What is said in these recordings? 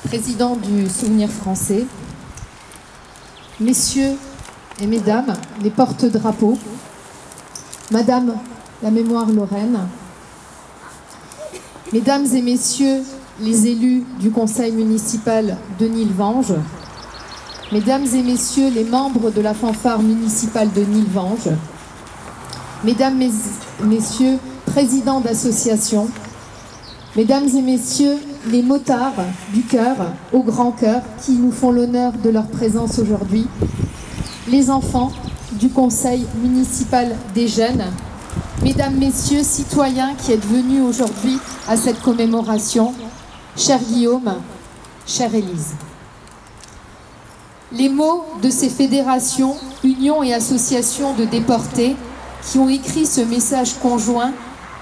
président du Souvenir français, messieurs et mesdames, les porte-drapeaux, madame la mémoire Lorraine, mesdames et messieurs les élus du conseil municipal de Nilvange, mesdames et messieurs les membres de la fanfare municipale de Nilvange, mesdames et messieurs présidents d'associations, mesdames et messieurs les motards du cœur au grand cœur qui nous font l'honneur de leur présence aujourd'hui, les enfants du conseil municipal des jeunes, mesdames, messieurs, citoyens qui êtes venus aujourd'hui à cette commémoration, cher Guillaume, chère Élise. Les mots de ces fédérations, unions et associations de déportés qui ont écrit ce message conjoint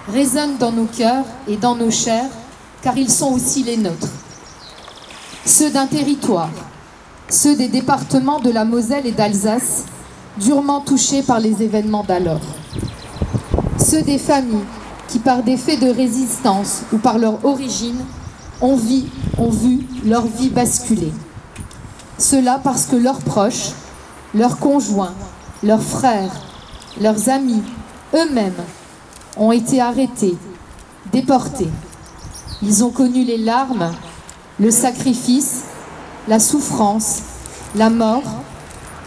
résonnent dans nos cœurs et dans nos chairs, car ils sont aussi les nôtres. Ceux d'un territoire, ceux des départements de la Moselle et d'Alsace, durement touchés par les événements d'alors. Ceux des familles qui, par des faits de résistance ou par leur origine, ont vu leur vie basculer. Cela parce que leurs proches, leurs conjoints, leurs frères, leurs amis, eux-mêmes, ont été arrêtés, déportés. Ils ont connu les larmes, le sacrifice, la souffrance, la mort.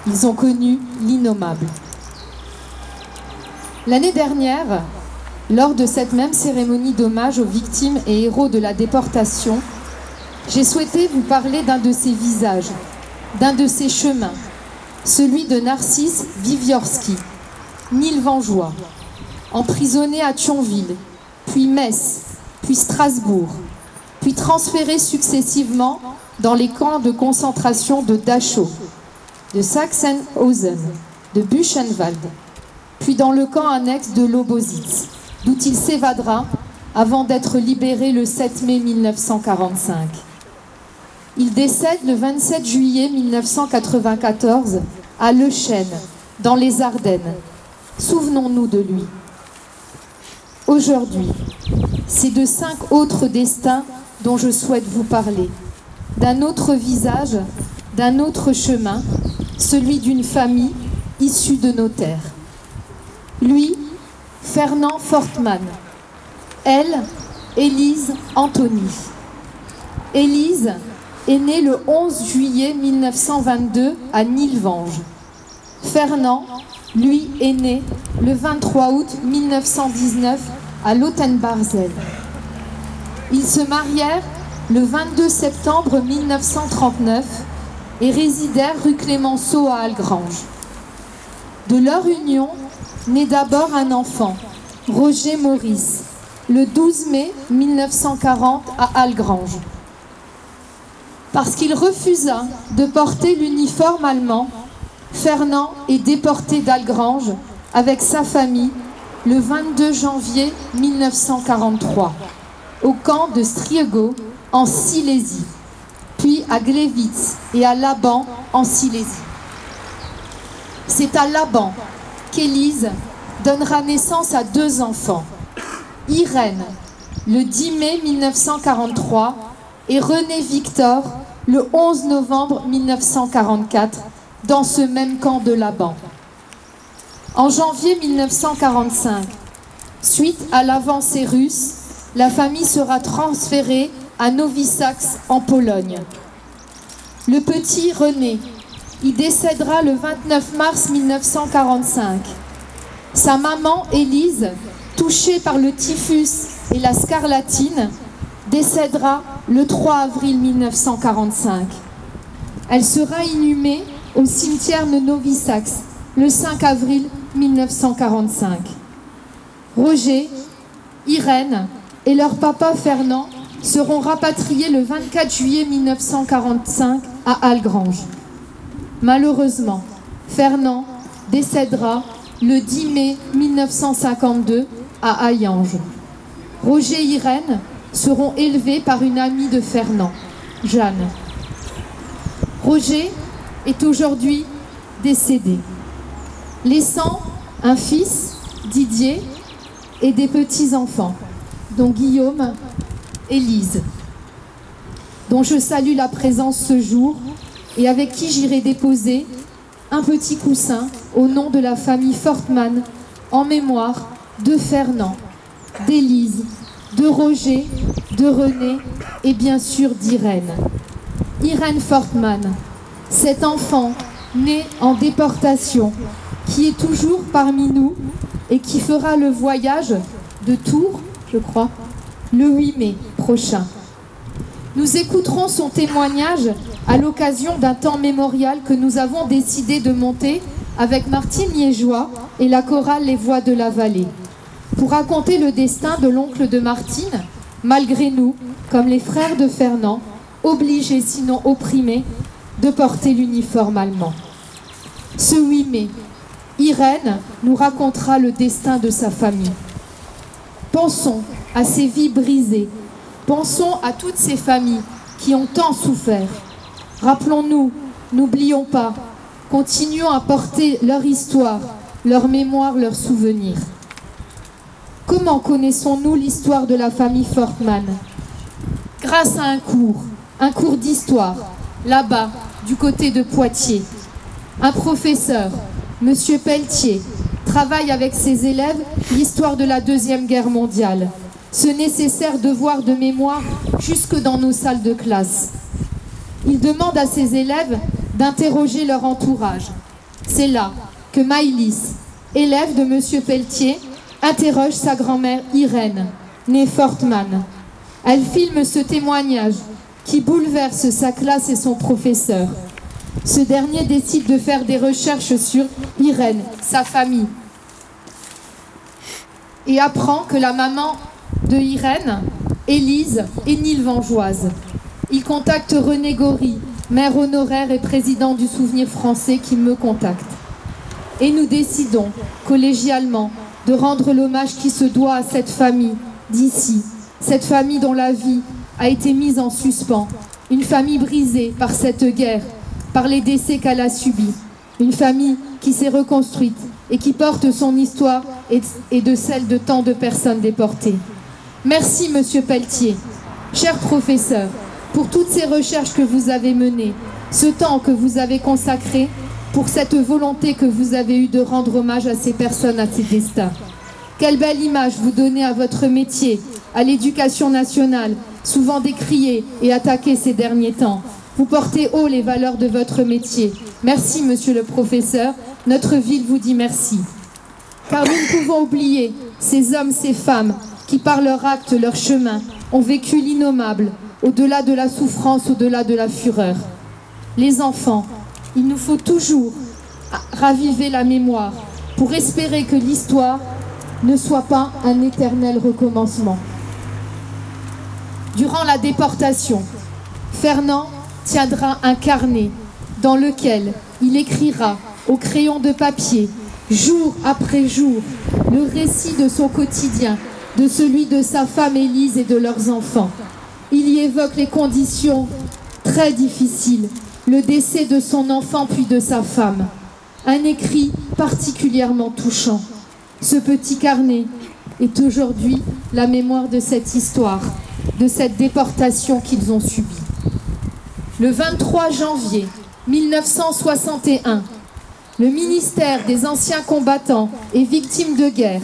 Ils ont connu l'innommable. L'année dernière, lors de cette même cérémonie d'hommage aux victimes et héros de la déportation, j'ai souhaité vous parler d'un de ces visages, d'un de ces chemins, celui de Narcisse Wiwiorski, Nilvangeois, emprisonné à Thionville, puis Metz, puis Strasbourg, puis transféré successivement dans les camps de concentration de Dachau, de Sachsenhausen, de Buchenwald, puis dans le camp annexe de Lobositz, d'où il s'évadera avant d'être libéré le 7 mai 1945. Il décède le 27 juillet 1994 à Le Chêne, dans les Ardennes. Souvenons-nous de lui. Aujourd'hui, c'est de 5 autres destins dont je souhaite vous parler, d'un autre visage, d'un autre chemin, celui d'une famille issue de nos terres. Lui, Fernand Fortmann. Elle, Élise Anthony. Élise est née le 11 juillet 1922 à Nilvange. Fernand, lui, est né le 23 août 1919 à Lautenbarzel. Ils se marièrent le 22 septembre 1939 et résidèrent rue Clémenceau à Algrange. De leur union naît d'abord un enfant, Roger Maurice, le 12 mai 1940 à Algrange. Parce qu'il refusa de porter l'uniforme allemand, Fernand est déporté d'Algrange avec sa famille le 22 janvier 1943 au camp de Striego en Silésie, puis à Glewitz et à Laban en Silésie. C'est à Laban qu'Élise donnera naissance à 2 enfants, Irène le 10 mai 1943 et René Victor le 11 novembre 1944 dans ce même camp de Laban. En janvier 1945, suite à l'avancée russe, la famille sera transférée à Novi Sachs en Pologne. Le petit René y décédera le 29 mars 1945. Sa maman, Élise, touchée par le typhus et la scarlatine, décédera le 3 avril 1945. Elle sera inhumée au cimetière de Novi Sachs le 5 avril 1945. Roger, Irène et leur papa Fernand seront rapatriés le 24 juillet 1945 à Algrange. Malheureusement, Fernand décédera le 10 mai 1952 à Hayange. Roger et Irène seront élevés par une amie de Fernand, Jeanne. Roger est aujourd'hui décédé, laissant un fils, Didier, et des petits-enfants, dont Guillaume et Lise. dont je salue la présence ce jour et avec qui j'irai déposer un petit coussin au nom de la famille Fortman en mémoire de Fernand, d'Élise, de Roger, de René et bien sûr d'Irène. Irène Fortman, cet enfant né en déportation qui est toujours parmi nous et qui fera le voyage de Tours, je crois, le 8 mai prochain. Nous écouterons son témoignage à l'occasion d'un temps mémorial que nous avons décidé de monter avec Martine Liégeois et la chorale Les Voix de la Vallée, pour raconter le destin de l'oncle de Martine, malgré nous, comme les frères de Fernand, obligés sinon opprimés de porter l'uniforme allemand. Ce 8 mai, Irène nous racontera le destin de sa famille. Pensons à ces vies brisées, pensons à toutes ces familles qui ont tant souffert. Rappelons-nous, n'oublions pas, continuons à porter leur histoire, leur mémoire, leurs souvenirs. Comment connaissons-nous l'histoire de la famille Fortman? Grâce à un cours d'histoire, là-bas, du côté de Poitiers. Un professeur, Monsieur Pelletier, travaille avec ses élèves l'histoire de la Deuxième Guerre mondiale. Ce nécessaire devoir de mémoire jusque dans nos salles de classe. Il demande à ses élèves d'interroger leur entourage. C'est là que Maïlis, élève de Monsieur Pelletier, interroge sa grand-mère Irène, née Fortman. Elle filme ce témoignage qui bouleverse sa classe et son professeur. Ce dernier décide de faire des recherches sur Irène, sa famille, et apprend que la maman de Irène, Élise, est nilvangeoise. Il contacte René Gory, maire honoraire et président du Souvenir français, qui me contacte. Et nous décidons, collégialement, de rendre l'hommage qui se doit à cette famille d'ici, cette famille dont la vie a été mise en suspens, une famille brisée par cette guerre, par les décès qu'elle a subis, une famille qui s'est reconstruite et qui porte son histoire et de celle de tant de personnes déportées. Merci, Monsieur Pelletier, cher professeur, pour toutes ces recherches que vous avez menées, ce temps que vous avez consacré, pour cette volonté que vous avez eue de rendre hommage à ces personnes, à ces destins. Quelle belle image vous donnez à votre métier, à l'éducation nationale, souvent décriée et attaquée ces derniers temps. Vous portez haut les valeurs de votre métier. Merci, monsieur le professeur. Notre ville vous dit merci. Car nous ne pouvons oublier ces hommes, ces femmes qui, par leur acte, leur chemin, ont vécu l'innommable, au-delà de la souffrance, au-delà de la fureur. Les enfants, il nous faut toujours raviver la mémoire pour espérer que l'histoire ne soit pas un éternel recommencement. Durant la déportation, Fernand tiendra un carnet dans lequel il écrira au crayon de papier, jour après jour, le récit de son quotidien, de celui de sa femme Élise et de leurs enfants. Il y évoque les conditions très difficiles, le décès de son enfant puis de sa femme. Un écrit particulièrement touchant. Ce petit carnet est aujourd'hui la mémoire de cette histoire, de cette déportation qu'ils ont subie. Le 23 janvier 1961, le ministère des Anciens Combattants et Victimes de Guerre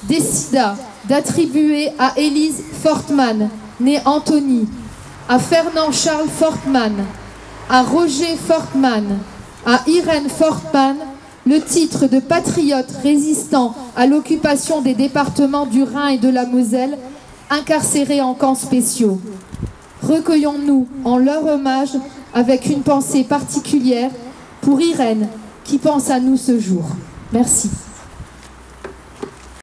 décida d'attribuer à Élise Fortman, née Anthony, à Fernand Charles Fortman, à Roger Fortman, à Irène Fortman, le titre de patriote résistant à l'occupation des départements du Rhin et de la Moselle, incarcérés en camps spéciaux. Recueillons-nous en leur hommage avec une pensée particulière pour Irène qui pense à nous ce jour. Merci.